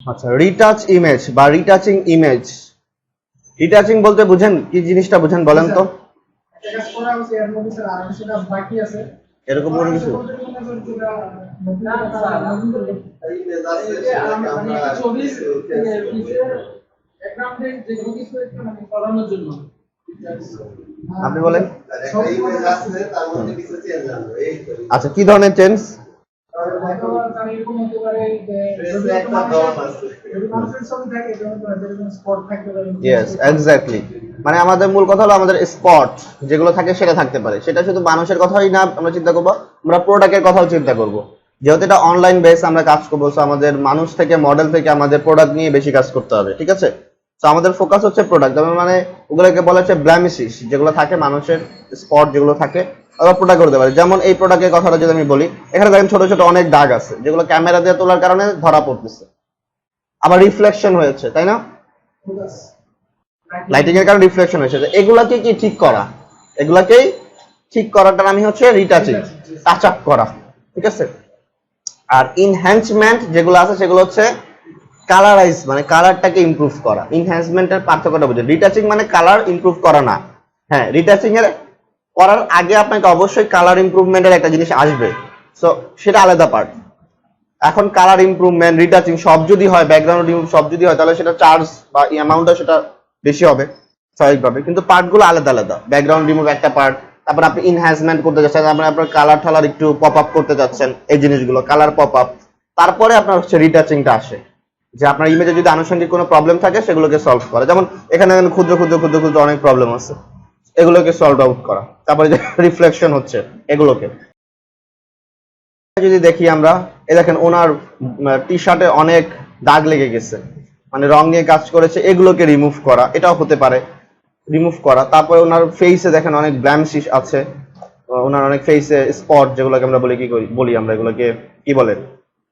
আচ্ছা, retouch image বা retouching image. Retouching বলতে বুঝেন কি জিনিসটা বুঝেন বলেন তো? এরকম কোনো কিছু আপনি বলেন। আচ্ছা, কি ধরনের চেঞ্জ? Yes, exactly. মানে আমাদের মূল কথা হলো আমাদের স্পট যেগুলো থাকে সেটা থাকতে পারে। সেটা শুধু মানুষের কথাই না আমরা চিন্তা করবো, আমরা প্রোডাক্টের কথাও চিন্তা করব। যেহেতু এটা অনলাইন বেস আমরা কাজ করবো, সো আমাদের মানুষ থেকে মডেল থেকে আমাদের প্রোডাক্ট নিয়ে বেশি কাজ করতে হবে, ঠিক আছে? তো আমাদের ফোকাস হচ্ছে প্রোডাক্ট, মানে ওগুলোকে বলা হচ্ছে ব্ল্যামিশিস, যেগুলো থাকে মানুষের স্পট যেগুলো থাকে আবার প্রোডাক্ট করতে পারে। যেমন এই প্রোডাক্টের কথাটা যদি আমি বলি, এখানে দেখেন ছোট ছোট অনেক দাগ আছে যেগুলো ক্যামেরা দিয়ে তোলার কারণে ধরা পড়তেছে, আবার রিফ্লেকশন হয়েছে, তাই না? লাইটিং এর কারণে রিফ্লেকশন হয়েছে। এগুলাকে কি ঠিক করা, এগুলাকেই ঠিক করাটার আমি হচ্ছে রিটাচিং, টাচ আপ করা, ঠিক আছে? আর ইনহ্যান্সমেন্ট যেগুলো আছে সেগুলো হচ্ছে কালারাইজ, মানে কালারটাকে ইমপ্রুভ করা। ইনহ্যান্সমেন্টের পার্থক্যটা বুঝুন। রিটাচিং মানে কালার ইমপ্রুভ করা না। হ্যাঁ, রিটাচিং এর করার আগে আপনাকে অবশ্যই কালার ইমপ্রুভমেন্টের একটা জিনিস আসবে, সো সেটা আলাদা পার্ট। এখন কালার ইমপ্রুভমেন্ট, রিটাচিং সব যদি হয়, ব্যাকগ্রাউন্ড রিমুভ সব যদি হয়, তাহলে সেটা চার্জ বা অ্যামাউন্টটা সেটা বেশি হবে স্বাভাবিকভাবে, কিন্তু পার্টগুলো আলাদা আলাদা। ব্যাকগ্রাউন্ড রিমুভ একটা পার্ট, তারপর আপনি ইনহ্যান্সমেন্ট করতে যাচ্ছেন, তারপরে আপনার কালার ঠালার একটু পপ আপ করতে যাচ্ছেন, এই জিনিসগুলো কালার পপ আপ। তারপরে আপনার হচ্ছে রিটাচিংটা আসে, যে আপনার ইমেজে যদি আনুষঙ্গিক কোনো প্রবলেম থাকে সেগুলোকে সলভ করা। যেমন এখানে ক্ষুদ্র ক্ষুদ্র ক্ষুদ্র ক্ষুদ্র অনেক প্রবলেম আছে, এগুলোকে সলভ আউট করা। তারপরে যে রিফ্লেকশন হচ্ছে এগুলোকে যদি দেখি আমরা, এই দেখেন ওনার টি শার্টে অনেক দাগ লেগে গেছে, মানে রং নিয়ে কাজ করেছে, এগুলোকে রিমুভ করা, এটাও হতে পারে রিমুভ করা। তারপরে ওনার ফেসে দেখেন অনেক ব্ল্যামিশ আছে, ওনার অনেক ফেসে স্পট, যেগুলোকে আমরা বলি কি বলি আমরা এগুলোকে কি বলে,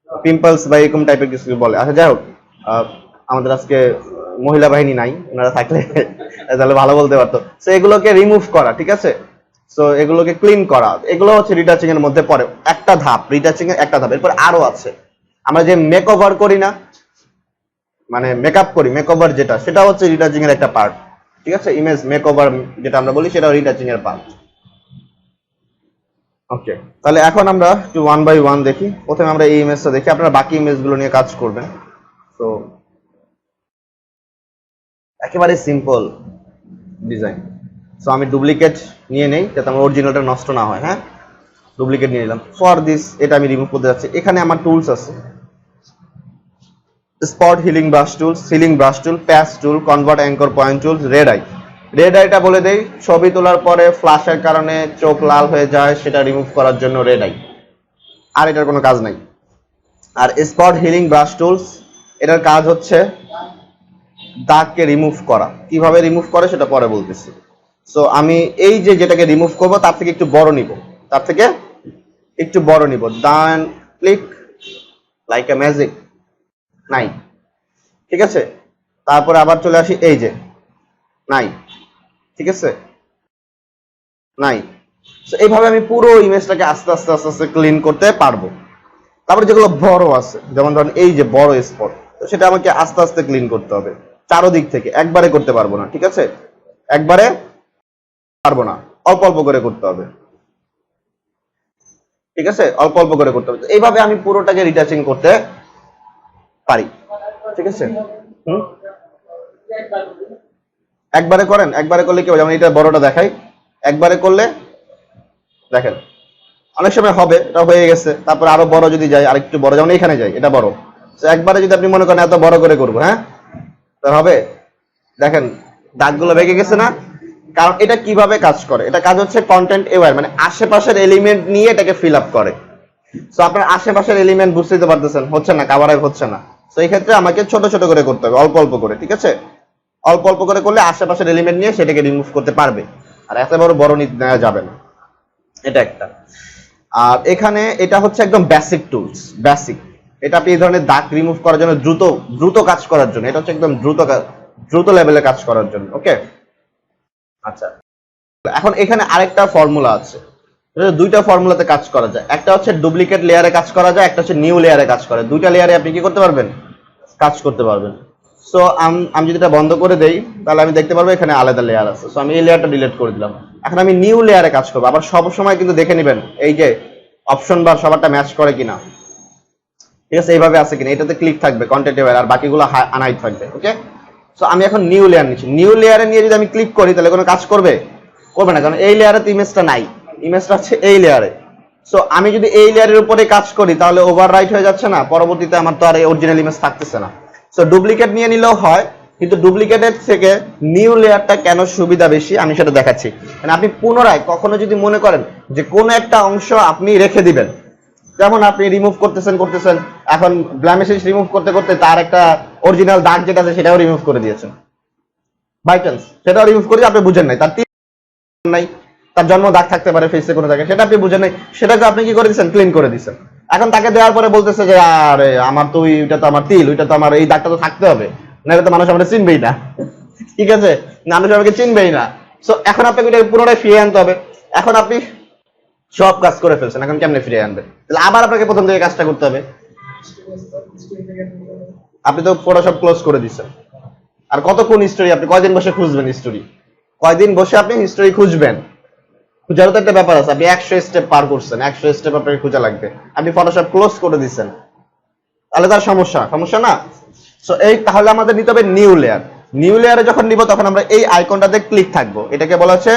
পিম্পলস বা এরকম টাইপের কিছু বলে। আচ্ছা, যাই হোক, আমাদের আজকে মহিলা বাহিনী নাই, ওনারা থাকলে তাহলে ভালো বলতে পারতো। সো এগুলোকে রিমুভ করা, ঠিক আছে? সো এগুলোকে ক্লিন করা, এগুলো হচ্ছে রিটাচিং এর মধ্যে পড়ে, একটা ধাপ, রিটাচিং এর একটা ধাপ। এরপর আরো আছে, আমরা যে মেকওভার করি না, মানে মেকআপ করি, মেকওভার যেটা, সেটা হচ্ছে রিটাচিং এর একটা পার্ট, ঠিক আছে? ইমেজ মেকওভার যেটা আমরা বলি সেটাও রিটাচিং এর পার্ট। ওকে, তাহলে এখন আমরা একটু ওয়ান বাই ওয়ান দেখি। প্রথমে আমরা এই ইমেজটা দেখি, আপনারা বাকি ইমেজগুলো নিয়ে কাজ করবেন। তো একেবারে সিম্পল ডিজাইন। সো আমি ডুপ্লিকেট নিয়ে নেই যাতে আমার অরিজিনালটা নষ্ট না হয়। হ্যাঁ, ডুপ্লিকেট নিয়ে নিলাম। ফর দিস এটা আমি রিমুভ করতে যাচ্ছি। এখানে আমার টুলস আছে, স্পট হিলিং ব্রাশ টুল, সিলিং brush tool, patch tool, convert anchor point tool, red eye. Red আইটা বলে দেই, ছবি তোলার পরে ফ্ল্যাশের কারণে চোখ লাল হয়ে যায়, সেটা রিমুভ করার জন্য রেড আই, আর এটার কোনো কাজ নাই। আর স্পট হিলিং ব্রাশ টুলস, এটার কাজ হচ্ছে দাগকে রিমুভ করা। কিভাবে রিমুভ করে সেটা পরে বলতেছি। সো আমি এই যে যেটাকে রিমুভ করব তার থেকে একটু বড় নিব, তার থেকে একটু বড় নিব, ডান ক্লিক লাইক এ ম্যাজিক, নাই, ঠিক আছে? তারপরে আবার চলে আসি, এই যে নাই, ঠিক আছে, নাই। সো এইভাবে আমি পুরো ইমেজটাকে আস্তে আস্তে আস্তে আস্তে ক্লিন করতে পারবো। তারপরে যেগুলো বড় আছে, যেমন ধরেন এই যে বড় স্পট, তো সেটা আমাকে আস্তে আস্তে ক্লিন করতে হবে চারোদিক থেকে, একবারে করতে পারবো না, ঠিক আছে? একবারে পারবো না, অল্প অল্প করে করতে হবে, ঠিক আছে? অল্প অল্প করে করতে হবে। এইভাবে আমি পুরোটাকে রিটাচিং করতে পারি, ঠিক আছে? একবারে করেন, একবারে করলে কি হবে, যেমন এটা বড়টা দেখাই, একবারে করলে দেখেন অনেক সময় হবে, এটা হয়ে গেছে। তারপর আরো বড় যদি যাই, আরেকটু বড়, যেমন এখানে যাই, এটা বড়। একবারে যদি আপনি মনে করেন এত বড় করে করবো, হ্যাঁ, তা হবে। দেখেন দাগগুলো বেঁকে গেছে না? কারণ এটা কিভাবে কাজ করে, এটা কাজ হচ্ছে কন্টেন্ট এওয়্যার, মানে আশেপাশের এলিমেন্ট নিয়ে এটাকে ফিল আপ করে। সো আপনার আশেপাশের এলিমেন্ট বুঝতেই তো পারতেছেন, হচ্ছে না, কাভার আপ হচ্ছে না। তো এই ক্ষেত্রে আমাকে ছোট ছোট করে করতে হবে, অল্প অল্প করে, ঠিক আছে? অল্প অল্প করে করলে আশেপাশের এলিমেন্ট নিয়ে সেটাকে রিমুভ করতে পারবে, আর এত বড় বড় নেওয়া যাবে না। এটা একটা। আর এখানে এটা হচ্ছে একদম বেসিক টুলস, বেসিক। এটা আপনি এই ধরনের দাগ রিমুভ করার জন্য, দ্রুত দ্রুত কাজ করার জন্য, এটা হচ্ছে একদম দ্রুত লেভেলে কাজ করার জন্য। ওকে, আচ্ছা। এখন এখানে আরেকটা ফর্মুলা আছে, দুইটা ফর্মুলাতে কাজ করা যায়। একটা হচ্ছে ডুপ্লিকেট লেয়ারে কাজ করা যায়, একটা হচ্ছে নিউ লেয়ারে কাজ করে। দুইটা লেয়ারে আপনি কি করতে পারবেন? কাজ করতে পারবেন। সো আমি যদি এটা বন্ধ করে দেই তাহলে আমি দেখতে পারবো এখানে আলাদা লেয়ার আছে। সো আমি এই লেয়ারটা ডিলিট করে দিলাম। এখন আমি নিউ লেয়ারে কাজ করবো। আবার সব সময় কিন্তু দেখে নেবেন এই যে অপশন বার সবারটা ম্যাচ করে কিনা, ঠিক আছে, এইভাবে আছে কিনা, এটাতে ক্লিক থাকবে কন্টেন্ট এবার, আর বাকিগুলো আনহাইড থাকবে। ওকে, সো আমি এখন নিউ লেয়ার নিচ্ছি। নিউ লেয়ারে নিয়ে যদি আমি ক্লিক করি তাহলে কোনো কাজ করবে না, কারণ এই লেয়ারে তো ইমেজটা নাই, ইমেজটা হচ্ছে এই লেয়ারে। সো আমি যদি এই লেয়ারের উপরে কাজ করি তাহলে ওভাররাইট হয়ে যাচ্ছে না, পরবর্তীতে আমার তো আর এই অরিজিনাল ইমেজ থাকতেছে না। সো ডুপ্লিকেট নিয়ে নিলেও হয়, কিন্তু ডুপ্লিকেটের থেকে নিউ লেয়ারটা কেন সুবিধা বেশি আমি সেটা দেখাচ্ছি। মানে আপনি পুনরায় কখনো যদি মনে করেন যে কোনো একটা অংশ আপনি রেখে দিবেন, যেমন আপনি রিমুভ করতেছেন এখন ব্লেমিশেস রিমুভ করতে করতে তার একটা অরিজিনাল দাগ যেটা আছে সেটাও রিমুভ করে দিয়েছেন, বাই চান্স সেটাও রিমুভ করে আপনি বুঝেন নাই, তার নাই, তার জন্ম দাগ থাকতে পারে ফেসে কোনো জায়গায়, সেটা আপনি বুঝেন নাই, সেটাকে আপনি কি করে দিচ্ছেন, ক্লিন করে দিচ্ছেন। এখন তাকে দেওয়ার পরে বলতেছে যে আরে আমার তো ওইটা তো আমার তিল, ওইটা তো আমার, এই দাগটা তো থাকতে হবে, না এটা তো মানুষ আমাকে চিনবেই না, ঠিক আছে, মানুষ আমাকে চিনবেই না। সো এখন আপনাকে ওইটা পুনরায় ফিরিয়ে আনতে হবে। এখন আপনি সব কাজ করে ফেলছেন, এখন কেমনে ফিরিয়ে আনবে? তাহলে আবার আপনাকে প্রথম থেকে কাজটা করতে হবে। আপনি তো ফটোশপ ক্লোজ করে দিচ্ছেন, আর কতক্ষণ হিস্টোরি, আপনি কয়দিন বসে খুঁজবেন হিস্টোরি, কয়দিন বসে আপনি হিস্টোরি খুঁজবেন? খুঁজারও তো একটা ব্যাপার আছে। আপনি 100 স্টেপ পার করছেন, 100 স্টেপ আপনাকে খোঁজা লাগবে, আপনি ফটোশপ ক্লোজ করে দিচ্ছেন, তাহলে তার সমস্যা না। সো এই তাহলে আমাদের নিতে হবে নিউ লেয়ার। নিউ লেয়ারে যখন নিব তখন আমরা এই আইকনটাতে ক্লিক থাকবো, এটাকে বলা হচ্ছে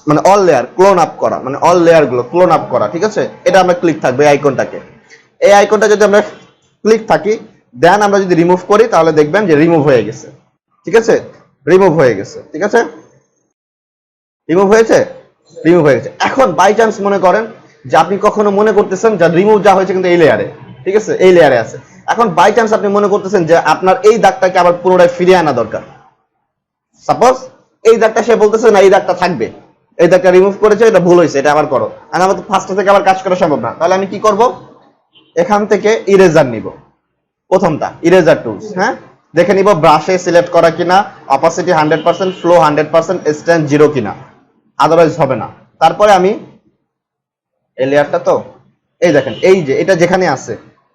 মানে অল লেয়ার ক্লোন আপ করা, মানে অল লেয়ার গুলো ক্লোন আপ করা, ঠিক আছে, এটা আমরা ক্লিক থাকবে এই আইকনটাকে। এই আইকনটা যদি আমরা ক্লিক থাকি, দেন আমরা যদি রিমুভ করি তাহলে দেখবেন যে রিমুভ হয়ে গেছে, ঠিক আছে, রিমুভ হয়ে গেছে, ঠিক আছে, রিমুভ হয়েছে, রিমুভ হয়ে গেছে। এখন বাই চান্স মনে করেন যে আপনি কখনো মনে করতেছেন যে রিমুভ যা হয়েছে কিন্তু এই লেয়ারে, ঠিক আছে, এই লেয়ারে আছে। এখন বাই চান্স আপনি মনে করতেছেন যে আপনার এই দাগটাকে আবার পুনরায় ফিরিয়ে আনা দরকার। সাপোজ এই দাগটা সে বলতেছে না এই দাগটা থাকবে, এই দাগটা রিমুভ করেছে, এটা ভুল হয়েছে, এটা আবার করো, আর আমার তো ফার্স্ট থেকে আবার কাজ করা সম্ভব না। তাহলে আমি কি করব, এখান থেকে ইরেজার নিব, প্রথমটা ইরেজার টুলস, হ্যাঁ, দেখে নিব ব্রাশে সিলেক্ট করা কিনা, অপাসিটি 100%, ফ্লো 100%, স্ট্যান্ড 0 কিনা, আদারওয়াইজ হবে না। তারপরে আমি এই লেয়ারটা, তো এই দেখেন এই যে এটা যেখানে আছে,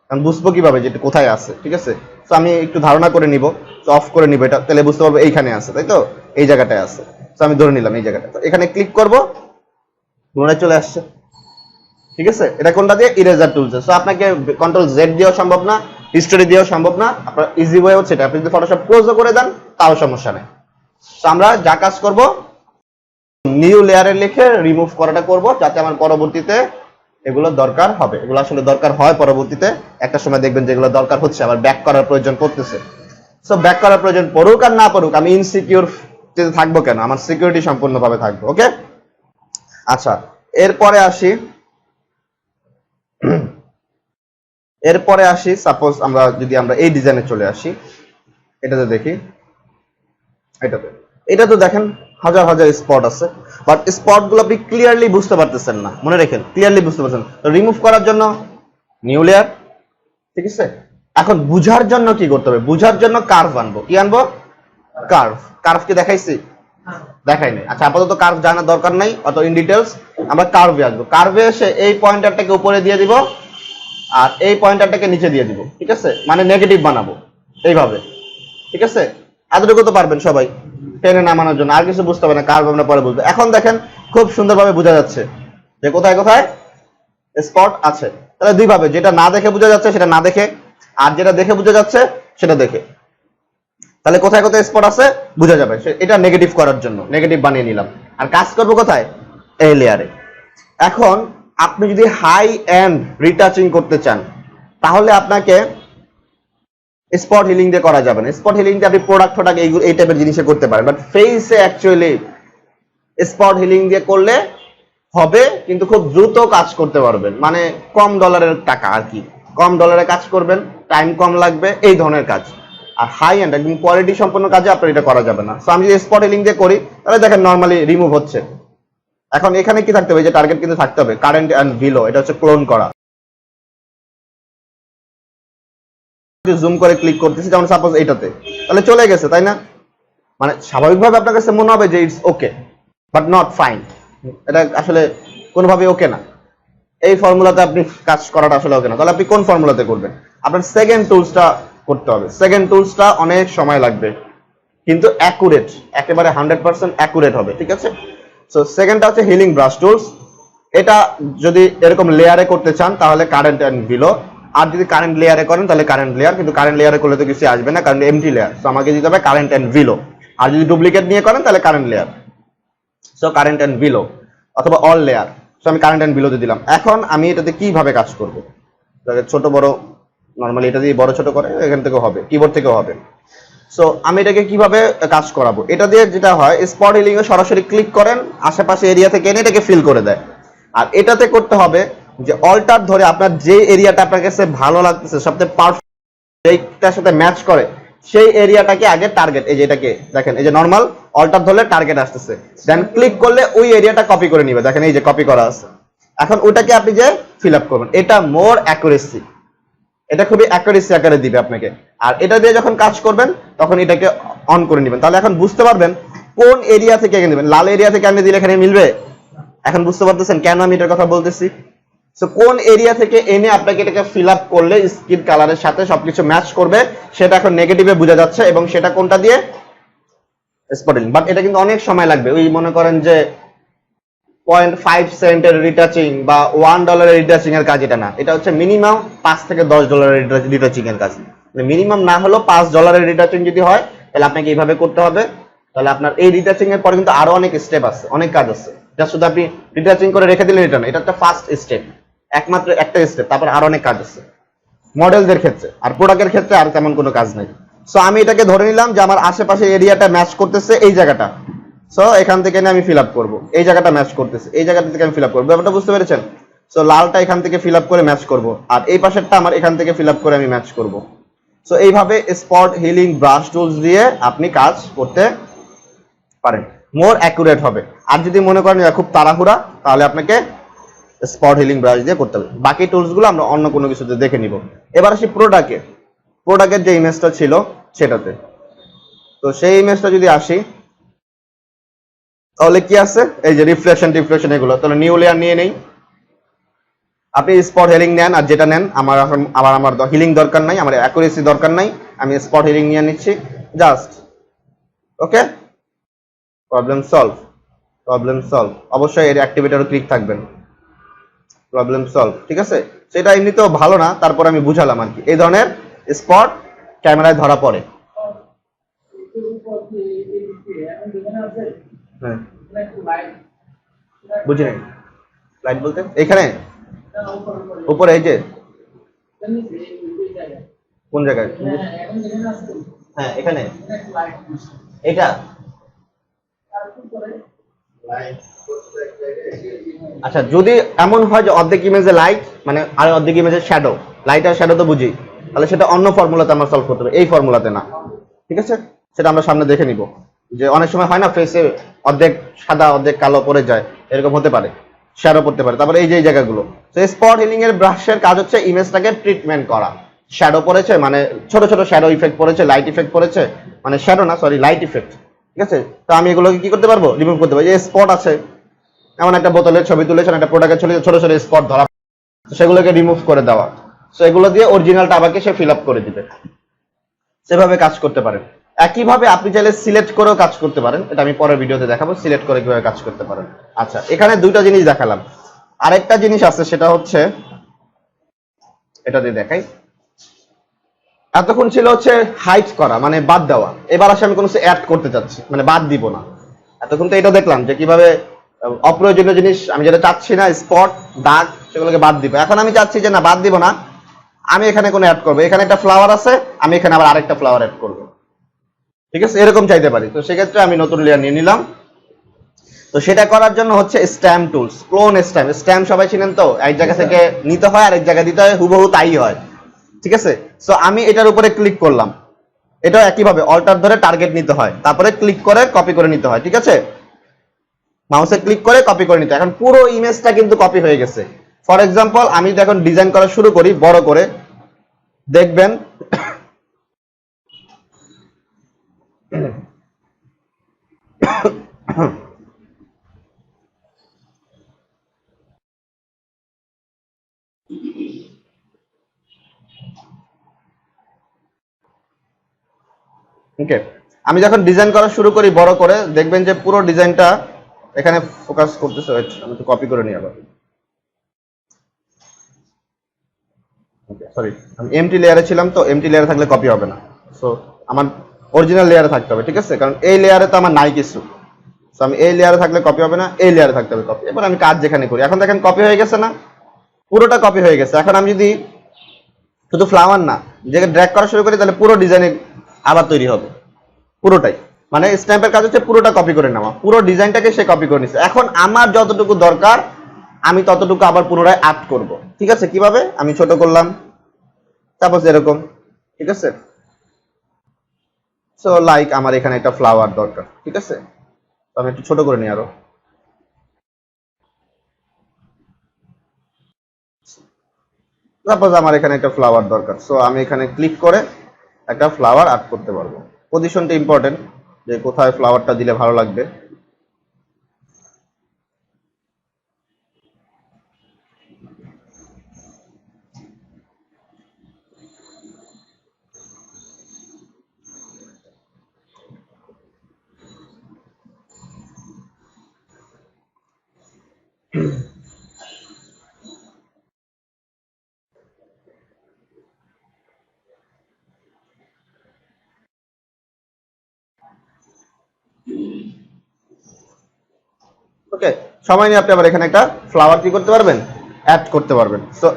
আমি বুঝবো কিভাবে যে এটা কোথায় আছে, ঠিক আছে, তো আমি একটু ধারণা করে নিব, তো অফ করে নিব এটা, তাহলে বুঝতে পারবো এইখানে আছে, তাই তো, এই জায়গাটায় আছে। তো আমি ধরে নিলাম এই জায়গাটা, তো এখানে ক্লিক করব, পুনরায় চলে আসছে, ঠিক আছে। এটা কোনটা দিয়ে, ইরেজার টুলস। সো আপনাকে কন্ট্রোল জেড দিয়েও সম্ভব না, হিস্টোরি দিয়েও সম্ভব না, আপনার ইজি ওয়ে হচ্ছে এটা, আপনি যদি ফটোশপ ক্লোজও করে দেন তাও সমস্যা নেই। তো আমরা যা কাজ করব, নিউ লেয়ারে লিখে রিমুভ করাটা করব, যাতে আমার পরবর্তীতে এগুলো দরকার হবে, এগুলো আসলে দরকার হয় পরবর্তীতে, একটা সময় দেখবেন যেগুলো দরকার হচ্ছে আবার ব্যাক করার প্রয়োজন পড়তেছে। সো ব্যাক করার প্রয়োজন পড়ুক আর না পড়ুক, আমি ইনসিকিউর থাকবো কেন, আমার সিকিউরিটি সম্পূর্ণভাবে থাকবে। ওকে, আচ্ছা, এরপরে আসি সাপোজ যদি আমরা এই ডিজাইনে চলে আসি, এটাতে দেখি, এটা তো দেখেন হাজার হাজার স্পট আছে, বাট স্পট গুলো আপনি ক্লিয়ারলি বুঝতে পারতেছেন না, মনে রাখেন ক্লিয়ারলি বুঝতে পারছেন। তো রিমুভ করার জন্য নিউ লেয়ার, ঠিক আছে। এখন বুঝার জন্য কি করতে হবে, বুঝার জন্য কার্ভ আনবো, কি আনবো, কার্ভ কি দেখাইছি, দেখাই নাই, আচ্ছা আপাতত কার্ভ জানার দরকার নাই, অত ইন ডিটেলস, আমরা কার্ভে আসবো। কার্ভে এসে এই পয়েন্টারটাকে উপরে দিয়ে দিব আর এই পয়েন্টারটাকে নিচে দিয়ে দিব, ঠিক আছে, মানে নেগেটিভ বানাবো এইভাবে, ঠিক আছে। এতটুকু তো পারবেন সবাই, টেনে নামানোর জন্য আর কিছু বুঝতে হবে না, কার্ভ আমরা পরে বুঝবো। এখন দেখেন খুব সুন্দরভাবে বোঝা যাচ্ছে যে কোথায় কোথায় স্পট আছে। তাহলে দুই ভাবে, যেটা না দেখে বোঝা যাচ্ছে সেটা না দেখে, আর যেটা দেখে বোঝা যাচ্ছে সেটা দেখে, তাহলে কোথায় কোথায় স্পট আছে বোঝা যাবে। এটা নেগেটিভ করার জন্য নেগেটিভ বানিয়ে নিলাম, আর কাজ করবো কোথায়, এই লেয়ারে। এখন আপনি যদি হাই এন্ড রিটাচিং করতে চান তাহলে আপনাকে স্পট হিলিং দিয়ে করা যাবে না। স্পট হিলিং দিয়ে আপনি প্রোডাক্ট এই টাইপের জিনিসে করতে পারেন, বাট ফেসে অ্যাকচুয়ালি স্পট হিলিং দিয়ে করলে হবে, কিন্তু খুব দ্রুত কাজ করতে পারবেন, মানে কম ডলারের টাকা আর কি, কম ডলারে কাজ করবেন, টাইম কম লাগবে, এই ধরনের কাজ। আর হাই এন্ড একদম কোয়ালিটি সম্পন্ন কাজে আপনার এটা করা যাবে না। সো আমি যদি স্পট হিলিং দিয়ে করি তাহলে দেখেন নর্মালি রিমুভ হচ্ছে। এখন এখানে কি থাকতে হবে, যে টার্গেট কিন্তু থাকতে হবে কারেন্ট এন্ড বিলো, এটা হচ্ছে ক্লোন করা। জুম করে ক্লিক করতেছি, যেমন সাপোজ এইটাতে, তাহলে চলে গেছে, তাই না, মানে স্বাভাবিকভাবে আপনার কাছে মনে হবে যে it's okay but not fine, এটা আসলে কোনোভাবে ওকে না, এই ফর্মুলাতে আপনি কাজ করাটা আসলে ওকে না। তাহলে আপনি কোন ফর্মুলাতে করবেন, আপনার সেকেন্ড টুলসটা করতে হবে। সেকেন্ড টুলসটা অনেক সময় লাগবে কিন্তু অ্যাকুরেট, একেবারে 100% অ্যাকুরেট হবে, ঠিক আছে। সো সেকেন্ডটা হচ্ছে হিলিং ব্রাশ টুলস। এটা যদি এরকম লেয়ারে করতে চান তাহলে কারেন্ট এন্ড বিলো, আর যদি কারেন্ট লেয়ারে করেন তাহলে কারেন্ট লেয়ার, কিন্তু কারেন্ট লেয়ারে করলে তো কিছু আসবে না কারণ এমটি লেয়ার, সো আমাকে দিতে হবে কারেন্ট এন্ড বিলো। আর যদি ডুপ্লিকেট নিয়ে করেন তাহলে current layer, so current and below অথবা অল লেয়ার। সো আমি কারেন্ট এন্ড বিলোতে দিলাম। এখন আমি এটাতে কিভাবে কাজ করব, ছোট বড় নরমালি এটা দিয়ে বড় ছোট করে এখান থেকেও হবে, কিবোর্ড থেকেও হবে। সো আমি এটাকে কিভাবে কাজ করাবো, এটা দিয়ে যেটা হয় স্পট হিলিং এ সরাসরি ক্লিক করেন, আশেপাশে এরিয়া থেকে এনে এটাকে ফিল করে দেয়। আর এটাতে করতে হবে যে অল্টার ধরে আপনার যে এরিয়াটা আপনার কাছে ভালো লাগতেছে, সবচেয়ে পারফেক্ট যেটার সাথে ম্যাচ করে সেই এরিয়াটাকে আগে টার্গেট, এই যে এটাকে দেখেন, এই যে নরমাল অল্টার ধরলে টার্গেট আসতেছে, দেন ক্লিক করলে ওই এরিয়াটা কপি করে নিবে, দেখেন এই যে কপি করা আছে। এখন ওটাকে আপনি যে ফিল আপ করবেন, এটা মোর অ্যাকুরেসি, এটা খুবই অ্যাকুরেসি আকারে দিবে আপনাকে। আর এটা দিয়ে যখন কাজ করবেন তখন এটাকে অন করে নেবেন, তাহলে এখন বুঝতে পারবেন কোন এরিয়া থেকে এনে দিবেন। লাল এরিয়া থেকে আমি দিলে এখানে মিলবে, এখন বুঝতে পারতেছেন কেন আমি এটার কথা বলতেছি। সো কোন এরিয়া থেকে এনে আপনাকে এটাকে ফিল আপ করলে স্কিন কালারের সাথে সবকিছু ম্যাচ করবে সেটা এখন নেগেটিভে বোঝা যাচ্ছে, এবং সেটা কোনটা দিয়ে স্পটিং। বাট এটা কিন্তু অনেক সময় লাগবে, ওই মনে করেন যে 0.5 সেন্টের রিটাচিং বা $1 রিটাচিং এর কাজ এটা না, এটা হচ্ছে মিনিমাম $5 থেকে $10 রিটাচিং এর কাজ। মিনিমাম না হলো $5 রিটাচিং যদি হয় তাহলে আপনাকে এইভাবে করতে হবে। তাহলে আপনার এই রিটাচিং এর পরে কিন্তু আরো অনেক স্টেপ আছে, অনেক কাজ আছে, যা শুধু আপনি রিটাচিং করে রেখে দিলেন এটা না, এটা একটা ফার্স্ট স্টেপ, একমাত্র একটা স্টেপ, তারপর আরো অনেক কাজ আছে মডেলদের ক্ষেত্রে। আর প্রোডাক্টের ক্ষেত্রে আর তেমন কোনো কাজ নেই। সো আমি এটাকে ধরে নিলাম যে আমার আশেপাশে এরিয়াটা ম্যাচ করতেছে এই জায়গাটা, সো এখান থেকে আমি ফিল আপ করবো, এই জায়গাটা ম্যাচ করতেছে এই জায়গাটা থেকে আমি ফিল আপ করবো, ব্যাপারটা বুঝতে পেরেছেন। সো লালটা এখান থেকে ফিল আপ করে ম্যাচ করব, আর এই পাশেরটা আমার এখান থেকে ফিল আপ করে আমি ম্যাচ করব। সো এইভাবে স্পট হিলিং ব্রাশ টুলস দিয়ে আপনি কাজ করতে পারেন, মোর অ্যাকুরেট হবে। আর যদি মনে করেন খুব তাড়াহুড়া তাহলে আপনাকে স্পট হিলিং ব্রাশ দিয়ে করতে হবে। বাকি টুলস গুলো আমরা অন্য কোনো কিছুতে দেখে নিব। এবার আসি প্রোডাক্টের যে ইমেজটা ছিল সেটাতে। তো সেই ইমেজটা যদি আসি তাহলে কি আছে, এই যে রিফ্লেকশন এগুলো, তাহলে নিউ লেয়ার নিয়ে নেই। আপনি স্পট হিলিং নেন আর যেটা নেন, আমার হিলিং দরকার নাই, আমার অ্যাকুরেসি দরকার নাই, আমি স্পট হিলিং নিয়ে নিচ্ছি জাস্ট। ওকে, প্রবলেম সলভ অবশ্যই এর অ্যাক্টিভেটরও ক্লিক থাকবেন, প্রবলেম সলভ, ঠিক আছে। সেটা এমনিতেও ভালো না, তারপর আমি বুঝালাম আর কি, এই ধরনের স্পট ক্যামেরায় ধরা পড়ে। হ্যাঁ, বুঝি নাই, লাইট বলতে এখানে উপরে এই যে কোন জায়গায়, হ্যাঁ এখানে এটা, আচ্ছা যদি এমন হয় যে অর্ধেক ইমেজে লাইট মানে আর অর্ধেক ইমেজে শ্যাডো, লাইট আর শ্যাডো তো বুঝি, তাহলে সেটা অন্য ফর্মুলাতে আমার সলভ করতে হবে, এই ফর্মুলাতে না, ঠিক আছে। সেটা আমরা সামনে দেখে নিব, যে অনেক সময় হয় না ফেসে অর্ধেক সাদা অর্ধেক কালো পড়ে যায়, এরকম হতে পারে, শ্যাডো পড়তে পারে। তারপরে এই যে জায়গাগুলো, তো স্পট হিলিং এর ব্রাশের কাজ হচ্ছে ইমেজটাকে ট্রিটমেন্ট করা। শ্যাডো পড়েছে মানে ছোট ছোট শ্যাডো ইফেক্ট পড়েছে, লাইট ইফেক্ট পড়েছে, মানে শ্যাডো না সরি লাইট ইফেক্ট, ঠিক আছে। তো আমি এগুলোকে কি করতে পারবো, রিমুভ করতে পারবো। এই স্পট আছে, এমন একটা বোতলের ছবি তুলেছেন, একটা প্রোডাক্টের ছবি, ছোট ছোট স্পট ধরা, সেগুলোকে রিমুভ করে দেওয়া। সো এগুলো দিয়ে অরিজিনালটা আমাকে সে ফিল আপ করে দিবে, সেভাবে কাজ করতে পারেন। একইভাবে আপনি চাইলে সিলেক্ট করেও কাজ করতে পারেন, এটা আমি পরের ভিডিওতে দেখাবো সিলেক্ট করে কিভাবে কাজ করতে পারেন। আচ্ছা, এখানে দুইটা জিনিস দেখালাম, আরেকটা জিনিস আছে সেটা হচ্ছে এটা দিয়ে দেখাই। এতক্ষণ ছিল হচ্ছে হাইড করা মানে বাদ দেওয়া, এবার আসে আমি কোনো কিছু অ্যাড করতে চাচ্ছি মানে বাদ দিব না। এতক্ষণ তো এটা দেখলাম যে কিভাবে অপ্রয়োজনীয় জিনিস আমি যেটা চাচ্ছি না, স্পট দাগ, সেগুলোকে বাদ দিব। এখন আমি চাচ্ছি যে না বাদ দিব না, আমি এখানে কোনো অ্যাড করবো, এখানে একটা ফ্লাওয়ার আছে, আমি এখানে আবার আরেকটা ফ্লাওয়ার অ্যাড করবো, ঠিক আছে, এরকম চাইতে পারি। তো সেক্ষেত্রে আমি নতুন লেয়ার নিয়ে নিলাম। তো সেটা করার জন্য হচ্ছে stamp tools, clone stamp. Stamp সবাই চিনেন তো, এক জায়গা থেকে নিতে হয় আর এক জায়গায় দিতে হয়, হুবহু তাই হয়, ঠিক আছে। সো আমি এটার উপরে ক্লিক করলাম, এটা একইভাবে অল্টার ধরে টার্গেট নিতে হয়, তারপরে ক্লিক করে কপি করে নিতে হয়, ঠিক আছে। মাউসে ক্লিক করে কপি করে নিতে হয়। এখন পুরো ইমেজটা কিন্তু কপি হয়ে গেছে। ফর এক্সাম্পল আমি যদি এখন ডিজাইন করা শুরু করি বড় করে, দেখবেন ওকে, আমি যখন ডিজাইন করা শুরু করি বড় করে, দেখবেন যে পুরো ডিজাইনটা এখানে ফোকাস করতেছে। ওয়েট, আমি একটু কপি করে নিই আবার। ওকে, সরি, আমি এমটি লেয়ারে ছিলাম, তো এমটি লেয়ারে থাকলে কপি হবে না। সো আমার অরিজিনাল লেয়ারে থাকতে হবে, ঠিক আছে, কারণ এই লেয়ারে তো আমার নাই কিছু। সো আমি এই লেয়ারে থাকলে কপি হবে না, এই লেয়ারে থাকতে হবে কপি। এবার আমি কাজ যেখানে করি, এখন দেখেন কপি হয়ে গেছে না, পুরোটা কপি হয়ে গেছে। এখন আমি যদি শুধু ফ্লাওয়ার না, যে ড্র্যাগ করা শুরু করি, তাহলে পুরো ডিজাইনে আবার তৈরি হবে পুরোটাই। মানে স্ট্যাম্পের কাজ হচ্ছে পুরোটা কপি করে নেওয়া, পুরো ডিজাইনটাকে সে কপি করে নিচ্ছে। এখন আমার যতটুকু দরকার আমি ততটুকু আবার পুনরায় আর্ট করব, ঠিক আছে। কিভাবে? আমি ছোট করলাম, তারপর এরকম, ঠিক আছে। সো লাইক আমার এখানে একটা ফ্লাওয়ার দরকার, ঠিক আছে, তো আমি একটু ছোট করে নিই আরো। সাপোজ আমার এখানে একটা ফ্লাওয়ার দরকার, সো আমি এখানে ক্লিক করে একটা ফ্লাওয়ার আর্ট করতে পারবো। পজিশনটা ইম্পর্টেন্ট, যে কোথায় ফ্লাওয়ারটা দিলে ভালো লাগবে। ওকে, সময় নিয়ে আপনি আবার এখানে একটা ফ্লাওয়ার কি করতে পারবেন, অ্যাড করতে পারবেন। সো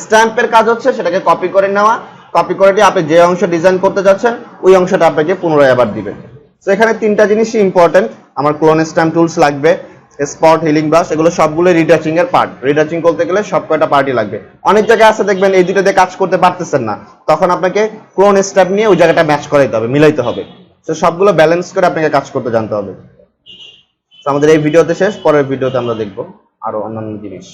স্ট্যাম্পের কাজ হচ্ছে সেটাকে কপি করে নেওয়া, কপি করে দিয়ে আপনি যে অংশ ডিজাইন করতে যাচ্ছেন ওই অংশটা আপনাকে পুনরায় আবার দিবেন। তো এখানে তিনটা জিনিসই ইম্পর্টেন্ট। আমার ক্লোন স্ট্যাম্প টুলস লাগবে, স্পট, হিলিং ব্রাশ, এগুলো সবগুলো রিটাচিং এর পার্ট। রিটাচিং করতে গেলে সব কয়টা পার্টই লাগবে। অনেক জায়গায় আছে দেখবেন এই দুটো দিয়ে কাজ করতে পারতেছেন না, তখন আপনাকে ক্লোন স্ট্যাম্প নিয়ে ওই জায়গাটা ম্যাচ করাইতে হবে, মিলাইতে হবে। তো সবগুলো ব্যালেন্স করে আপনাকে কাজ করতে জানতে হবে। আমাদের এই ভিডিওতে শেষ, পরের ভিডিওতে আমরা দেখবো আরো অন্যান্য জিনিস।